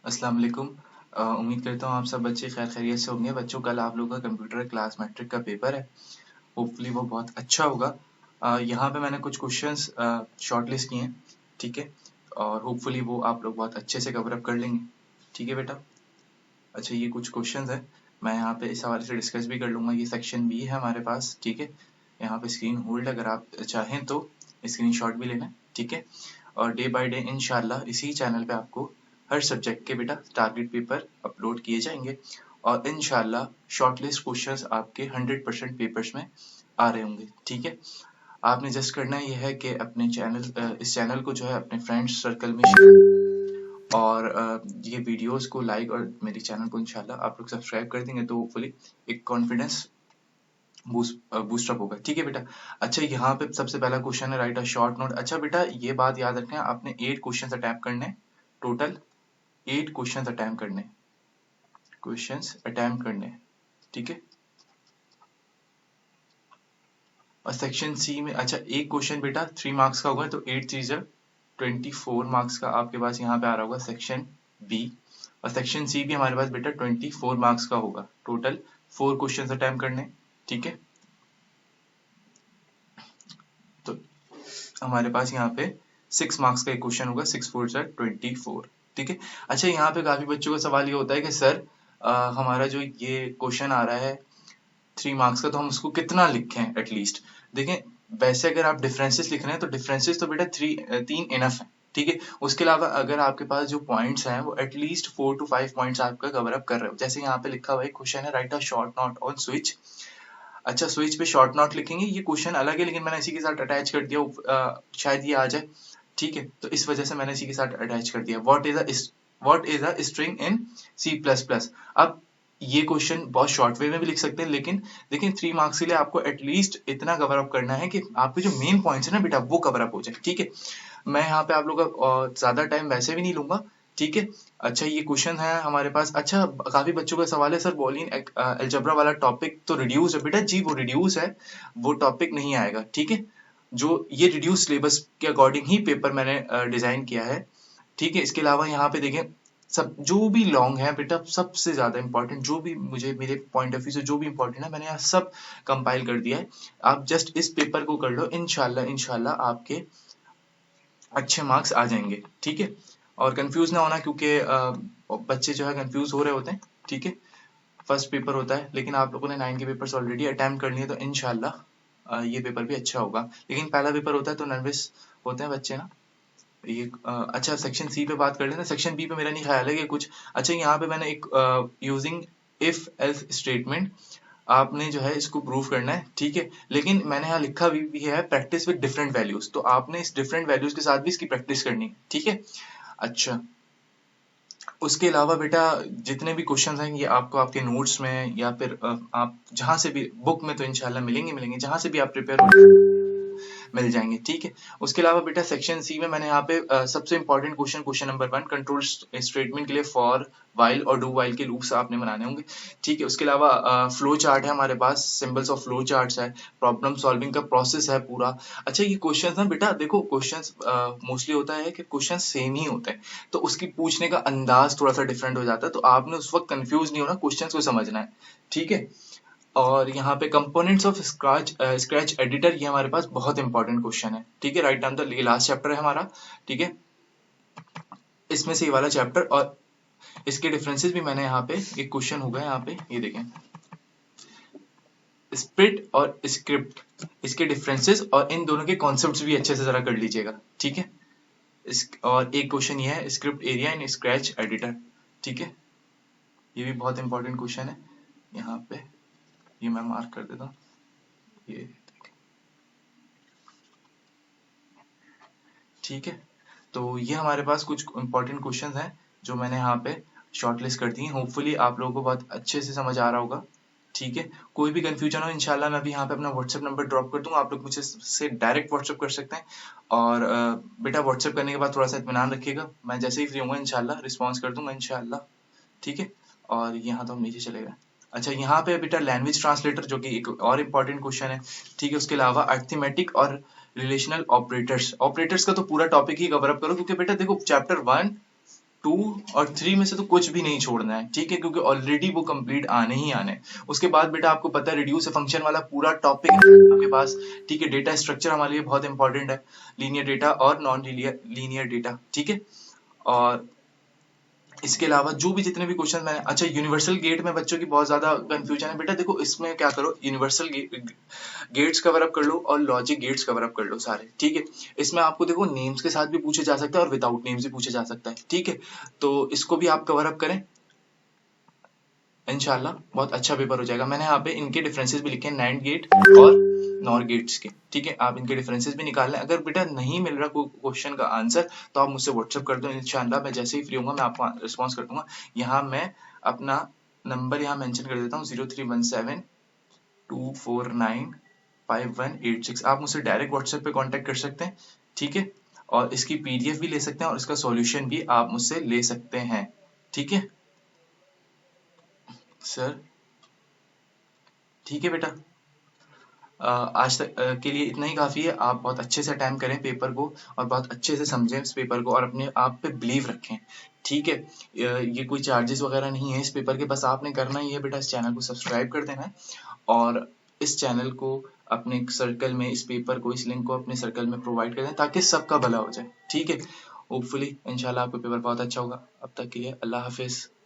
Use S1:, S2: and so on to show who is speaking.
S1: अस्सलाम वालेकुम। उम्मीद करता हूँ आप सब बच्चे खैर खैरियत से होंगे। बच्चों, कल आप लोगों का कंप्यूटर क्लास मैट्रिक का पेपर है। होपफुली वो बहुत अच्छा होगा। यहाँ पे मैंने कुछ क्वेश्चंस शॉर्ट लिस्ट किए हैं, ठीक है। और होपफुली वो आप लोग बहुत अच्छे से कवर अप कर लेंगे, ठीक है बेटा। अच्छा, ये कुछ क्वेश्चंस हैं, मैं यहाँ पे इस हवाले से डिस्कस भी कर लूँगा। ये सेक्शन बी है हमारे पास, ठीक है। यहाँ पे स्क्रीन होल्ड अगर आप चाहें तो स्क्रीन शॉट भी लेना, ठीक है। और डे बाय डे इंशाल्लाह इसी चैनल पे आपको हर सब्जेक्ट के बेटा टारगेट पेपर अपलोड किए जाएंगे। और इंशाल्लाह शॉर्टलिस्ट क्वेश्चंस आपके 100% पेपर्स में आ रहे होंगे, ठीक है। आपने जस्ट करना ये है कि अपने इस चैनल को जो है अपने फ्रेंड्स सर्कल में शेयर और ये वीडियोस को लाइक और मेरे चैनल को इंशाल्लाह आप लोग सब्सक्राइब कर देंगे तो होपफुली एक कॉन्फिडेंस बूस्टअप होगा, ठीक है बेटा। अच्छा, यहाँ पे सबसे पहला क्वेश्चन है राइट अ शॉर्ट नोट। अच्छा बेटा, ये बात याद रखना, आपने 8 क्वेश्चंस अटेम्प्ट करने हैं, टोटल 8 क्वेश्चंस अटेम्प्ट करने हैं, ठीक है। और सेक्शन सी में अच्छा एक क्वेश्चन बेटा 3 मार्क्स का होगा, तो 8 चीज 24 मार्क्स का आपके पास यहाँ पे आ रहा होगा सेक्शन बी। और सेक्शन सी भी हमारे पास बेटा 24 मार्क्स का होगा। टोटल 4 क्वेश्चंस अटेम्प्ट करने हैं, ठीक है। तो हमारे पास यहाँ पे 6 मार्क्स का एक क्वेश्चन होगा, 6 4 सर 24, ठीक है। अच्छा, यहाँ पे काफी बच्चों का सवाल ये होता है कि सर हमारा जो ये क्वेश्चन आ रहा है 3 मार्क्स का, तो हम उसको कितना लिखें एटलीस्ट। देखें, वैसे अगर आप डिफरेंसेस लिख रहे हैं तो डिफरेंसेस तो बेटा 3 इनफ है, ठीक है। उसके अलावा अगर आपके पास जो पॉइंट्स हैं वो एटलीस्ट 4 to 5 पॉइंट्स आपका कवर अप कर रहे हो। जैसे यहाँ पे लिखा हुआ है क्वेश्चन है right a short note on switch. अच्छा, स्विच पे शॉर्ट नोट लिखेंगे, ये क्वेश्चन अलग है लेकिन मैंने इसी के साथ अटैच कर दिया, शायद ये आ जाए, ठीक है। तो इस वजह से मैंने इसी के साथ अटैच कर दिया। What is a string in C plus plus. अब ये क्वेश्चन बहुत शॉर्ट वे में भी लिख सकते हैं, लेकिन देखिए 3 मार्क्स के लिए आपको एटलीस्ट इतना कवर अप करना है कि आपके जो मेन पॉइंट्स है ना बेटा वो कवर अप हो जाए, ठीक है। मैं यहाँ पे आप लोग का ज्यादा टाइम वैसे भी नहीं लूंगा, ठीक है। अच्छा, ये क्वेश्चन है हमारे पास। अच्छा, काफी बच्चों का सवाल है सर बॉलियन अलजेब्रा वाला टॉपिक तो रिड्यूस है बेटा। जी, वो रिड्यूस है, वो टॉपिक नहीं आएगा, ठीक है। जो ये रिड्यूस सिलेबस के अकॉर्डिंग ही पेपर मैंने डिजाइन किया है, ठीक है। इसके अलावा यहाँ पे देखें, सब जो भी लॉन्ग है बेटा, सबसे ज्यादा इंपॉर्टेंट जो भी मुझे मेरे पॉइंट ऑफ व्यू से जो भी इंपॉर्टेंट है मैंने यहाँ सब कंपाइल कर दिया है। आप जस्ट इस पेपर को कर लो, इंशाल्लाह इंशाल्लाह आपके अच्छे मार्क्स आ जाएंगे, ठीक है। और कंफ्यूज ना होना, क्योंकि बच्चे जो है कंफ्यूज हो रहे होते हैं, ठीक है। फर्स्ट पेपर होता है, लेकिन आप लोगों ने 9 के पेपर्स ऑलरेडी अटेम्प्ट कर लिए, तो इनशाला ये पेपर भी अच्छा होगा। लेकिन पहला पेपर होता है तो नर्वस होते हैं बच्चे ना। ये अच्छा, सेक्शन सी पे बात कर लेना। सेक्शन बी पे मेरा नहीं ख्याल है कि कुछ। अच्छा, यहाँ पे मैंने एक यूजिंग इफ एल्स स्टेटमेंट, आपने जो है इसको प्रूव करना है, ठीक है। लेकिन मैंने यहाँ लिखा भी है प्रैक्टिस विद डिफरेंट वैल्यूज, तो आपने इस डिफरेंट वैल्यूज के साथ भी इसकी प्रैक्टिस करनी है, ठीक है। अच्छा, उसके अलावा बेटा जितने भी क्वेश्चंस हैं ये आपको आपके नोट्स में या फिर आप जहां से भी बुक में तो इंशाल्लाह मिलेंगे जहां से भी आप प्रिपेयर हो मिल जाएंगे, ठीक है। उसके अलावा बेटा सेक्शन सी में मैंने यहाँ पे सबसे important question, question number 1, control statement के लिए फॉर वाइल और डू वाइल के लूप्स आपने बनाने होंगे, ठीक है। उसके अलावा फ्लो चार्ट है हमारे पास, सिंबल्स ऑफ फ्लो चार्ट्स है, प्रॉब्लम सॉल्विंग का प्रोसेस है पूरा। अच्छा, ये क्वेश्चंस ना बेटा देखो, क्वेश्चंस मोस्टली होता है कि क्वेश्चन सेम ही होते हैं, तो उसकी पूछने का अंदाज थोड़ा सा डिफरेंट हो जाता है, तो आपने उस वक्त कंफ्यूज नहीं होना, क्वेश्चन को समझना है, ठीक है। और यहाँ पे कंपोनेंट्स ऑफ स्क्रैच एडिटर, ये हमारे पास बहुत इंपॉर्टेंट क्वेश्चन है, ठीक है। Write down the last chapter है हमारा, ठीक है। इसमें से ये वाला चैप्टर और इसके डिफरेंसेस भी मैंने यहाँ पे एक क्वेश्चन होगा यहाँ पे, ये देखें, स्प्रिट और स्क्रिप्ट, इसके डिफरेंसेस और इन दोनों के कॉन्सेप्ट्स भी अच्छे से जरा कर लीजिएगा, ठीक है। और एक क्वेश्चन ये है script area in scratch editor, ठीक है। ये भी बहुत इंपॉर्टेंट क्वेश्चन है यहाँ पे, ये मैं मार्क कर देता हूँ, ये ठीक है। तो ये हमारे पास कुछ इंपॉर्टेंट क्वेश्चंस हैं जो मैंने यहाँ पे शॉर्टलिस्ट कर दी हैं। होपफुली आप लोगों को बहुत अच्छे से समझ आ रहा होगा, ठीक है। कोई भी कंफ्यूजन हो इंशाल्लाह मैं भी यहाँ पे अपना व्हाट्सएप नंबर ड्रॉप कर दूंगा, आप लोग मुझे से डायरेक्ट व्हाट्सएप कर सकते हैं। और बेटा व्हाट्सएप करने के बाद थोड़ा सा इत्मीनान रखिएगा, मैं जैसे ही फ्री होऊंगा इंशाल्लाह रिस्पॉन्स कर दूंगा इंशाल्लाह, ठीक है। और यहाँ तो हम नीचे चले गए। अच्छा, यहाँ पे बेटा लैंग्वेज ट्रांसलेटर जो कि एक और इम्पोर्टेंट क्वेश्चन है, ठीक है। उसके अलावा अर्थमेटिक और रिलेशनल ऑपरेटर्स, ऑपरेटर्स का तो पूरा टॉपिक ही कवर अप करो, क्योंकि बेटा देखो चैप्टर 1 2 और 3 में से तो कुछ भी नहीं छोड़ना है, ठीक है, क्योंकि ऑलरेडी वो कंप्लीट आने ही आने हैं। उसके बाद बेटा आपको पता है रिड्यूस फंक्शन वाला पूरा टॉपिक आपके पास, ठीक है। डेटा स्ट्रक्चर हमारे लिए बहुत इंपॉर्टेंट है, लीनियर डेटा और नॉन लीनियर डेटा, ठीक है। और इसके अलावा जो भी जितने भी क्वेश्चन मैंने, अच्छा यूनिवर्सल गेट में बच्चों की बहुत ज्यादा कंफ्यूजन है बेटा। देखो इसमें क्या करो, यूनिवर्सल गेट्स कवर अप कर लो और लॉजिक गेट्स कवर अप कर लो सारे, ठीक है। इसमें आपको देखो नेम्स के साथ भी पूछे जा सकते हैं और विदाउट नेम्स भी पूछे जा सकता है, ठीक है। तो इसको भी आप कवर अप करें, इंशाल्लाह बहुत अच्छा पेपर हो जाएगा। मैंने यहाँ पे इनके डिफरेंसेस भी लिखे हैं, नैंड गेट और नॉर गेट्स के, ठीक है। आप इनके डिफरेंसेस भी निकाल लें। अगर बेटा नहीं मिल रहा क्वेश्चन का आंसर तो आप मुझसे व्हाट्सअप कर दो, इंशाल्लाह मैं जैसे ही फ्री होऊंगा मैं आपको रिस्पॉन्स कर दूंगा। यहाँ मैं अपना नंबर यहाँ मेंशन कर देता हूँ, 0317249518 आप मुझसे डायरेक्ट व्हाट्सएप पे कांटेक्ट कर सकते हैं, ठीक है। और इसकी पीडीएफ भी ले सकते हैं और इसका सॉल्यूशन भी आप मुझसे ले सकते हैं, ठीक है सर। ठीक है बेटा, आज तक के लिए इतना ही काफ़ी है। आप बहुत अच्छे से अटेम्प्ट करें पेपर को और बहुत अच्छे से समझें इस पेपर को और अपने आप पे बिलीव रखें, ठीक है। ये कोई चार्जेस वगैरह नहीं है इस पेपर के, बस आपने करना ही है बेटा, इस चैनल को सब्सक्राइब कर देना है और इस चैनल को अपने सर्कल में, इस पेपर को, इस लिंक को अपने सर्कल में प्रोवाइड कर दें ताकि सबका भला हो जाए, ठीक है। होपफुली इंशाल्लाह आपका पेपर बहुत अच्छा होगा। अब तक के लिए अल्लाह हाफिज़।